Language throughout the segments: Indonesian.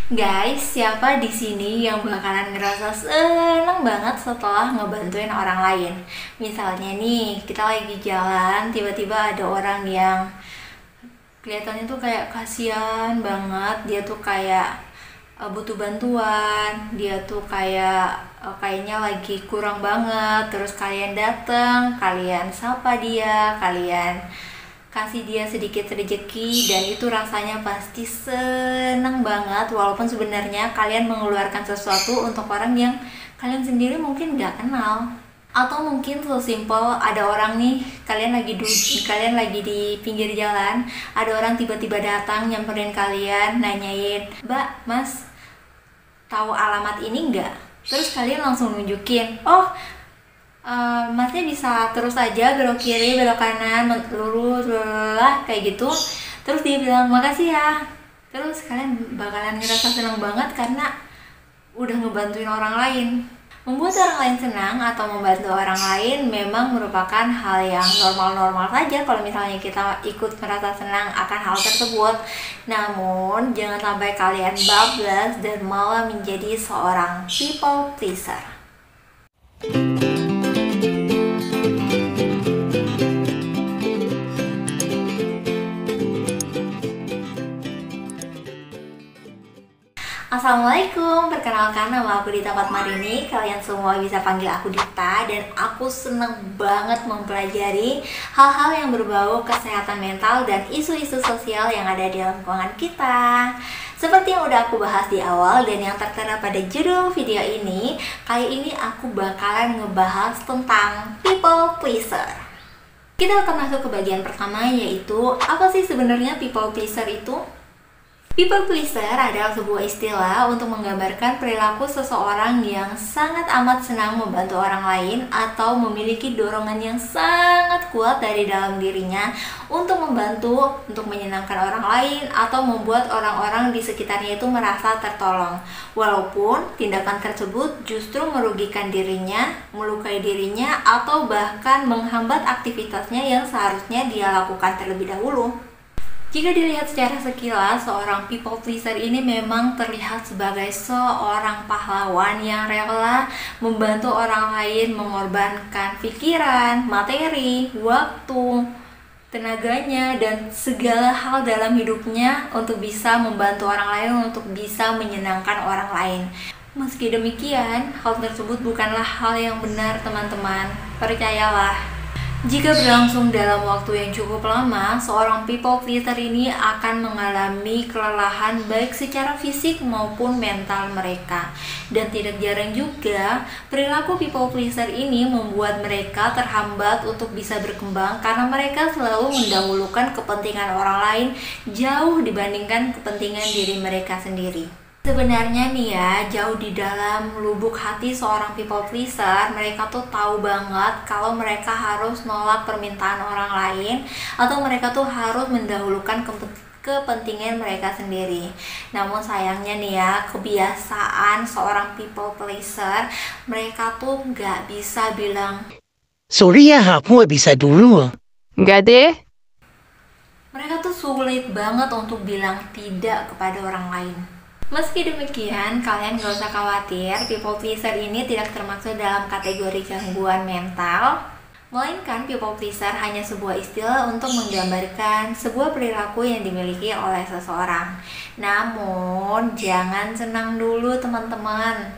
Guys, siapa di sini yang bakalan ngerasa seneng banget setelah ngebantuin orang lain? Misalnya nih, kita lagi jalan, tiba-tiba ada orang yang kelihatannya tuh kayak kasihan banget, dia tuh kayak butuh bantuan, dia tuh kayaknya lagi kurang banget, terus kalian dateng, kalian sapa dia, kalian kasih dia sedikit rezeki, dan itu rasanya pasti seneng banget, walaupun sebenarnya kalian mengeluarkan sesuatu untuk orang yang kalian sendiri mungkin gak kenal. Atau mungkin sesimpel ada orang nih, kalian lagi di pinggir jalan, ada orang tiba-tiba datang nyamperin kalian, nanyain, "Mbak, Mas, tahu alamat ini nggak?" Terus kalian langsung nunjukin, "Oh, Masnya bisa terus aja belok kiri, belok kanan, lurus, lah kayak gitu." Terus dia bilang, "Makasih ya." Terus kalian bakalan ngerasa senang banget karena udah ngebantuin orang lain. Membuat orang lain senang atau membantu orang lain memang merupakan hal yang normal-normal saja kalau misalnya kita ikut merasa senang akan hal tersebut. Namun, jangan sampai kalian bablas dan malah menjadi seorang people pleaser. Assalamualaikum, perkenalkan nama aku Dita Fatmarini. Kalian semua bisa panggil aku Dita, dan aku seneng banget mempelajari hal-hal yang berbau kesehatan mental dan isu-isu sosial yang ada di lingkungan kita. Seperti yang udah aku bahas di awal dan yang tertera pada judul video ini, kali ini aku bakalan ngebahas tentang people pleaser. Kita akan masuk ke bagian pertama, yaitu apa sih sebenarnya people pleaser itu? People pleaser adalah sebuah istilah untuk menggambarkan perilaku seseorang yang sangat amat senang membantu orang lain atau memiliki dorongan yang sangat kuat dari dalam dirinya untuk membantu, untuk menyenangkan orang lain atau membuat orang-orang di sekitarnya itu merasa tertolong. Walaupun tindakan tersebut justru merugikan dirinya, melukai dirinya, atau bahkan menghambat aktivitasnya yang seharusnya dia lakukan terlebih dahulu. Jika dilihat secara sekilas, seorang people pleaser ini memang terlihat sebagai seorang pahlawan yang rela membantu orang lain, mengorbankan pikiran, materi, waktu, tenaganya, dan segala hal dalam hidupnya untuk bisa membantu orang lain, untuk bisa menyenangkan orang lain. Meski demikian, hal tersebut bukanlah hal yang benar, teman-teman. Percayalah. Jika berlangsung dalam waktu yang cukup lama, seorang people pleaser ini akan mengalami kelelahan baik secara fisik maupun mental mereka. Dan tidak jarang juga, perilaku people pleaser ini membuat mereka terhambat untuk bisa berkembang karena mereka selalu mendahulukan kepentingan orang lain jauh dibandingkan kepentingan diri mereka sendiri. Sebenarnya nih ya, jauh di dalam lubuk hati seorang people pleaser, mereka tuh tahu banget kalau mereka harus nolak permintaan orang lain atau mereka tuh harus mendahulukan kepentingan mereka sendiri. Namun sayangnya nih ya, kebiasaan seorang people pleaser, mereka tuh nggak bisa bilang, "Sorry ya, aku nggak bisa dulu." Enggak deh. mereka tuh sulit banget untuk bilang tidak kepada orang lain. Meski demikian, kalian gak usah khawatir, people pleaser ini tidak termasuk dalam kategori gangguan mental, melainkan people pleaser hanya sebuah istilah untuk menggambarkan sebuah perilaku yang dimiliki oleh seseorang. Namun, jangan senang dulu teman-teman.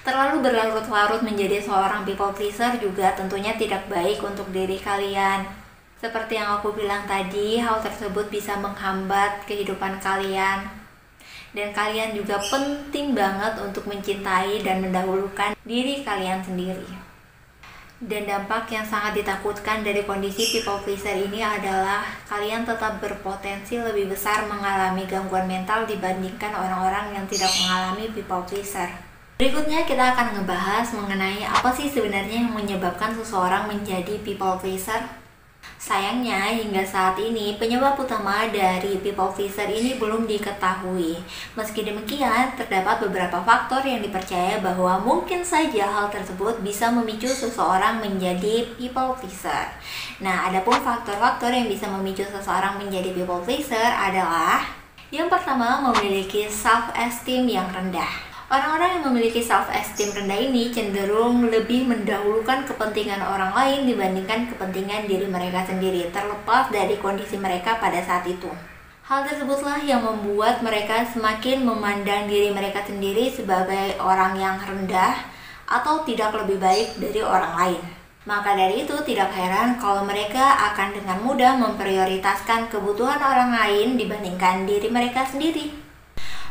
Terlalu berlarut-larut menjadi seorang people pleaser juga tentunya tidak baik untuk diri kalian. Seperti yang aku bilang tadi, hal tersebut bisa menghambat kehidupan kalian. Dan kalian juga penting banget untuk mencintai dan mendahulukan diri kalian sendiri. Dan dampak yang sangat ditakutkan dari kondisi people pleaser ini adalah kalian tetap berpotensi lebih besar mengalami gangguan mental dibandingkan orang-orang yang tidak mengalami people pleaser. Berikutnya kita akan ngebahas mengenai apa sih sebenarnya yang menyebabkan seseorang menjadi people pleaser. Sayangnya, hingga saat ini penyebab utama dari people pleaser ini belum diketahui. Meski demikian, terdapat beberapa faktor yang dipercaya bahwa mungkin saja hal tersebut bisa memicu seseorang menjadi people pleaser. Nah, adapun faktor-faktor yang bisa memicu seseorang menjadi people pleaser adalah Yang pertama, memiliki self-esteem yang rendah. Orang-orang yang memiliki self-esteem rendah ini cenderung lebih mendahulukan kepentingan orang lain dibandingkan kepentingan diri mereka sendiri, terlepas dari kondisi mereka pada saat itu. Hal tersebutlah yang membuat mereka semakin memandang diri mereka sendiri sebagai orang yang rendah atau tidak lebih baik dari orang lain. Maka dari itu tidak heran kalau mereka akan dengan mudah memprioritaskan kebutuhan orang lain dibandingkan diri mereka sendiri.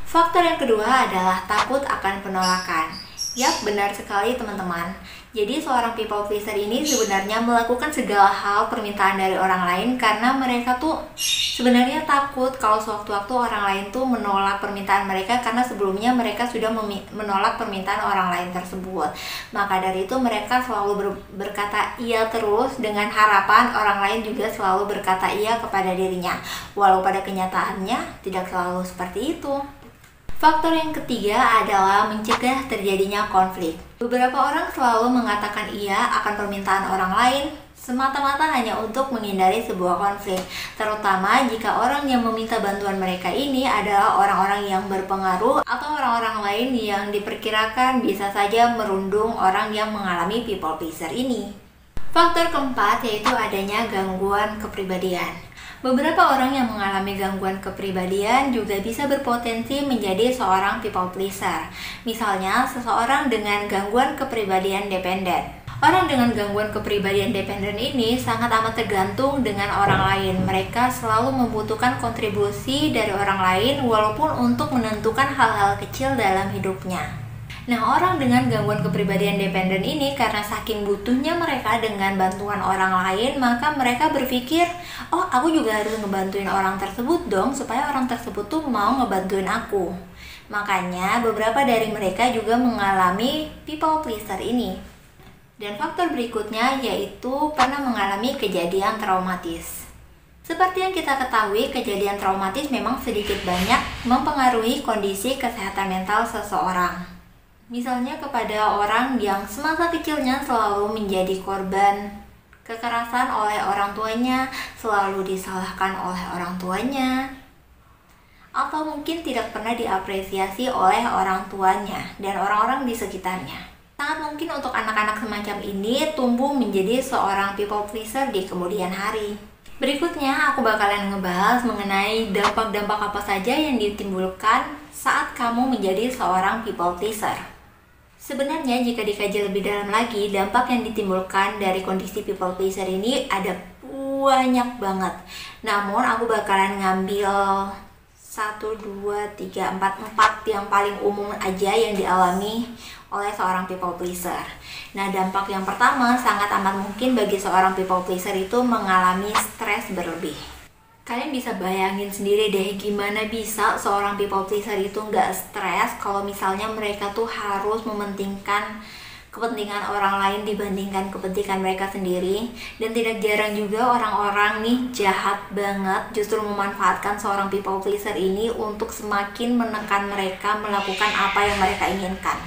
Faktor yang kedua adalah takut akan penolakan. Yap, benar sekali teman-teman. Jadi seorang people pleaser ini sebenarnya melakukan segala hal permintaan dari orang lain karena mereka tuh sebenarnya takut kalau sewaktu-waktu orang lain tuh menolak permintaan mereka, karena sebelumnya mereka sudah menolak permintaan orang lain tersebut. Maka dari itu mereka selalu berkata iya terus dengan harapan orang lain juga selalu berkata iya kepada dirinya, walau pada kenyataannya tidak selalu seperti itu. Faktor yang ketiga adalah mencegah terjadinya konflik. Beberapa orang selalu mengatakan iya akan permintaan orang lain semata-mata hanya untuk menghindari sebuah konflik, terutama jika orang yang meminta bantuan mereka ini adalah orang-orang yang berpengaruh atau orang-orang lain yang diperkirakan bisa saja merundung orang yang mengalami people pleaser ini. Faktor keempat yaitu adanya gangguan kepribadian. Beberapa orang yang mengalami gangguan kepribadian juga bisa berpotensi menjadi seorang people pleaser. Misalnya, seseorang dengan gangguan kepribadian dependen. Orang dengan gangguan kepribadian dependen ini sangat amat tergantung dengan orang lain. Mereka selalu membutuhkan kontribusi dari orang lain walaupun untuk menentukan hal-hal kecil dalam hidupnya. Nah, orang dengan gangguan kepribadian dependen ini karena saking butuhnya mereka dengan bantuan orang lain, maka mereka berpikir, oh aku juga harus ngebantuin orang tersebut dong supaya orang tersebut tuh mau ngebantuin aku. Makanya beberapa dari mereka juga mengalami people pleaser ini. Dan faktor berikutnya yaitu pernah mengalami kejadian traumatis. Seperti yang kita ketahui, kejadian traumatis memang sedikit banyak mempengaruhi kondisi kesehatan mental seseorang. Misalnya kepada orang yang semasa kecilnya selalu menjadi korban kekerasan oleh orang tuanya, selalu disalahkan oleh orang tuanya, atau mungkin tidak pernah diapresiasi oleh orang tuanya dan orang-orang di sekitarnya. Sangat mungkin untuk anak-anak semacam ini tumbuh menjadi seorang people pleaser di kemudian hari. Berikutnya aku bakalan ngebahas mengenai dampak-dampak apa saja yang ditimbulkan saat kamu menjadi seorang people pleaser. Sebenarnya jika dikaji lebih dalam lagi, dampak yang ditimbulkan dari kondisi people pleaser ini ada banyak banget. Namun aku bakalan ngambil 1, 2, 3, 4 yang paling umum aja yang dialami oleh seorang people pleaser. Nah, dampak yang pertama sangat amat mungkin bagi seorang people pleaser itu mengalami stres berlebih. Kalian bisa bayangin sendiri deh gimana bisa seorang people pleaser itu nggak stres kalau misalnya mereka tuh harus mementingkan kepentingan orang lain dibandingkan kepentingan mereka sendiri. Dan tidak jarang juga orang-orang nih jahat banget justru memanfaatkan seorang people pleaser ini untuk semakin menekan mereka melakukan apa yang mereka inginkan.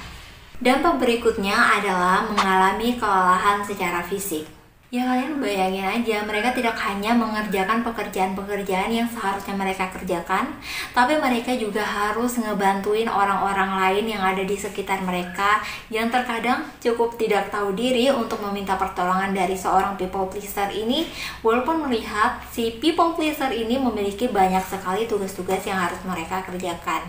Dampak berikutnya adalah mengalami kelelahan secara fisik. Ya kalian bayangin aja, mereka tidak hanya mengerjakan pekerjaan-pekerjaan yang seharusnya mereka kerjakan, tapi mereka juga harus ngebantuin orang-orang lain yang ada di sekitar mereka yang terkadang cukup tidak tahu diri untuk meminta pertolongan dari seorang people pleaser ini, walaupun melihat si people pleaser ini memiliki banyak sekali tugas-tugas yang harus mereka kerjakan.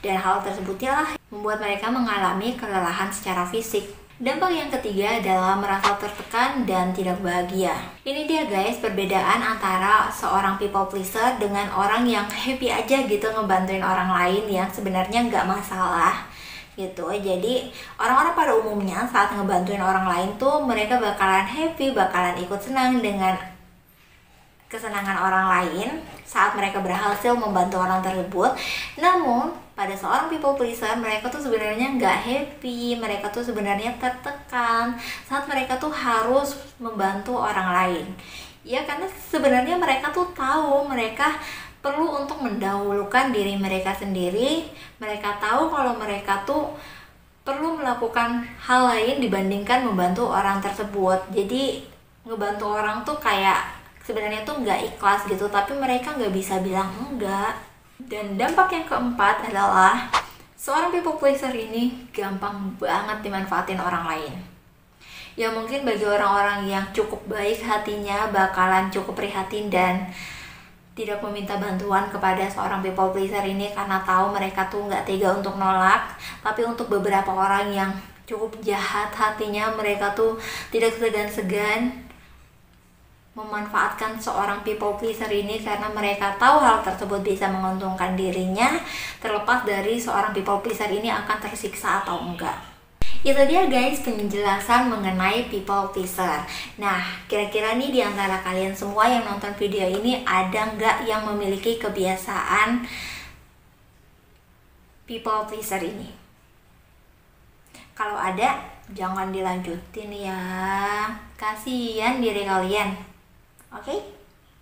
Dan hal tersebutnya lah membuat mereka mengalami kelelahan secara fisik. Dampak yang ketiga adalah merasa tertekan dan tidak bahagia. Ini dia guys perbedaan antara seorang people pleaser dengan orang yang happy aja gitu ngebantuin orang lain yang sebenarnya nggak masalah gitu. Jadi orang-orang pada umumnya saat ngebantuin orang lain tuh mereka bakalan happy, bakalan ikut senang dengan kesenangan orang lain saat mereka berhasil membantu orang tersebut. Namun pada seorang people pleaser mereka tuh sebenarnya nggak happy, mereka tuh sebenarnya tertekan saat mereka tuh harus membantu orang lain. Ya karena sebenarnya mereka tuh tahu mereka perlu untuk mendahulukan diri mereka sendiri. Mereka tahu kalau mereka tuh perlu melakukan hal lain dibandingkan membantu orang tersebut. Jadi ngebantu orang tuh kayak sebenarnya tuh nggak ikhlas gitu, tapi mereka nggak bisa bilang enggak Dan dampak yang keempat adalah seorang people pleaser ini gampang banget dimanfaatin orang lain. Ya mungkin bagi orang-orang yang cukup baik hatinya bakalan cukup prihatin dan tidak meminta bantuan kepada seorang people pleaser ini karena tahu mereka tuh nggak tega untuk nolak. Tapi untuk beberapa orang yang cukup jahat hatinya, mereka tuh tidak segan-segan memanfaatkan seorang people pleaser ini karena mereka tahu hal tersebut bisa menguntungkan dirinya, terlepas dari seorang people pleaser ini akan tersiksa atau enggak. Itu dia guys penjelasan mengenai people pleaser. Nah, kira-kira nih di antara kalian semua yang nonton video ini ada nggak yang memiliki kebiasaan people pleaser ini? Kalau ada, jangan dilanjutin ya. Kasihan diri kalian. Oke?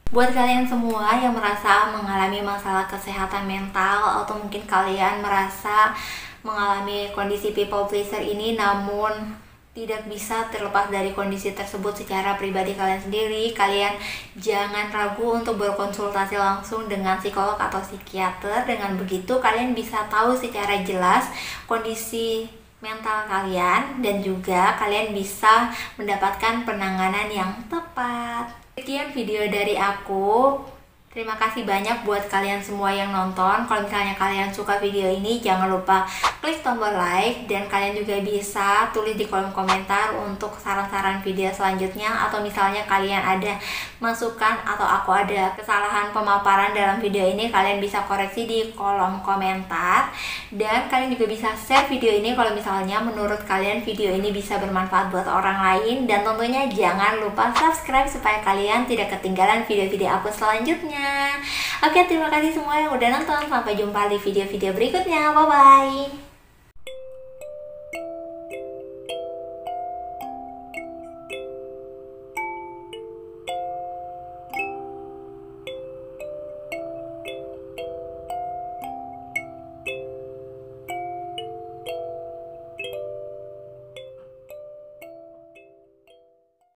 Buat kalian semua yang merasa mengalami masalah kesehatan mental atau mungkin kalian merasa mengalami kondisi people pleaser ini namun tidak bisa terlepas dari kondisi tersebut secara pribadi kalian sendiri, kalian jangan ragu untuk berkonsultasi langsung dengan psikolog atau psikiater. Dengan begitu kalian bisa tahu secara jelas kondisi mental kalian dan juga kalian bisa mendapatkan penanganan yang tepat. Sekian video dari aku. Terima kasih banyak buat kalian semua yang nonton. Kalau misalnya kalian suka video ini, jangan lupa klik tombol like. Dan kalian juga bisa tulis di kolom komentar untuk saran-saran video selanjutnya. Atau misalnya kalian ada masukan atau aku ada kesalahan pemaparan dalam video ini, kalian bisa koreksi di kolom komentar. Dan kalian juga bisa share video ini kalau misalnya menurut kalian video ini bisa bermanfaat buat orang lain. Dan tentunya jangan lupa subscribe supaya kalian tidak ketinggalan video-video aku selanjutnya. Oke, terima kasih semua yang udah nonton. Sampai jumpa di video-video berikutnya. Bye-bye.